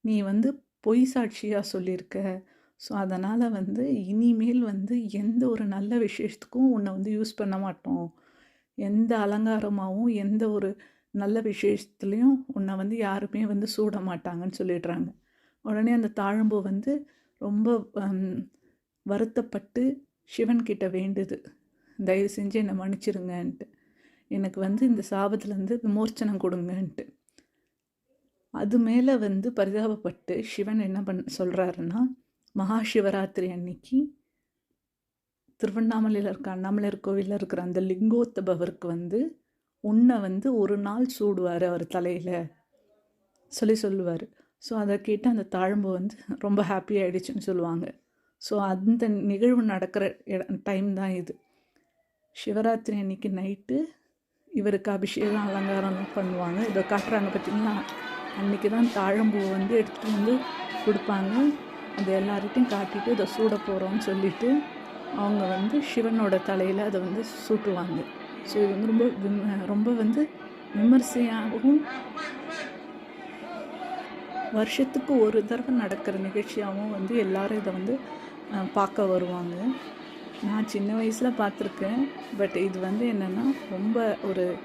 நீ வந்து பொய் சாட்சியா சொல்லியிருக்க. ஸோ, அதனால வந்து இனிமேல் வந்து எந்த ஒரு நல்ல விசேஷத்துக்கும் உன்னை வந்து யூஸ் பண்ண மாட்டோம். எந்த அலங்காரமாவும், எந்த ஒரு நல்ல விசேஷத்துலயும் உன்னை வந்து யாருமே வந்து சூட மாட்டாங்கன்னு சொல்லிடுறாங்க. உடனே அந்த தாழம்பூ வந்து ரொம்ப வருத்தப்பட்டு சிவன்கிட்ட வேண்டுது. தயவு செஞ்சு என்னை மன்னிச்சிருங்கன்ட்டு. எனக்கு வந்து இந்த சாபத்துலேருந்து விமோச்சனம் கொடுங்கன்ட்டு. அது மேலே வந்து பரிதாபப்பட்டு சிவன் என்ன சொல்கிறாருன்னா, மகா சிவராத்திரி அன்னைக்கு திருவண்ணாமலையில் இருக்க அண்ணாமலையார் கோவிலில் இருக்கிற அந்த லிங்கோத்பவருக்கு வந்து உன்னை வந்து ஒரு நாள் சூடுவார் அவர் தலையில் சொல்லுவார். ஸோ அதை கேட்டு அந்த தாழம்பு வந்து ரொம்ப ஹாப்பி ஆகிடுச்சுன்னு சொல்லுவாங்க. ஸோ அந்த நிகழ்வு நடக்கிற டைம் தான் இது. சிவராத்திரி அன்னைக்கு நைட்டு இவருக்கு அபிஷேகம் அலங்காரம்லாம் பண்ணுவாங்க. இதை காட்டுறாங்க பார்த்திங்களா. அன்றைக்கி தான் தாழம்பூவை வந்து எடுத்துகிட்டு வந்து கொடுப்பாங்க. அதை எல்லார்கிட்டையும் காட்டிட்டு இதை சூட போகிறோம்னு சொல்லிவிட்டு அவங்க வந்து சிவனோட தலையில் அதை வந்து சூட்டுவாங்க. ஸோ இது வந்து ரொம்ப வந்து விமர்சையாகவும் வருஷத்துக்கு ஒரு தடவை நடக்கிற நிகழ்ச்சியாகவும் வந்து எல்லாரும் இதை வந்து பார்க்க வருவாங்க. நான் சின்ன வயசில் பார்த்துருக்கேன். பட் இது வந்து என்னென்னா ரொம்ப ஒரு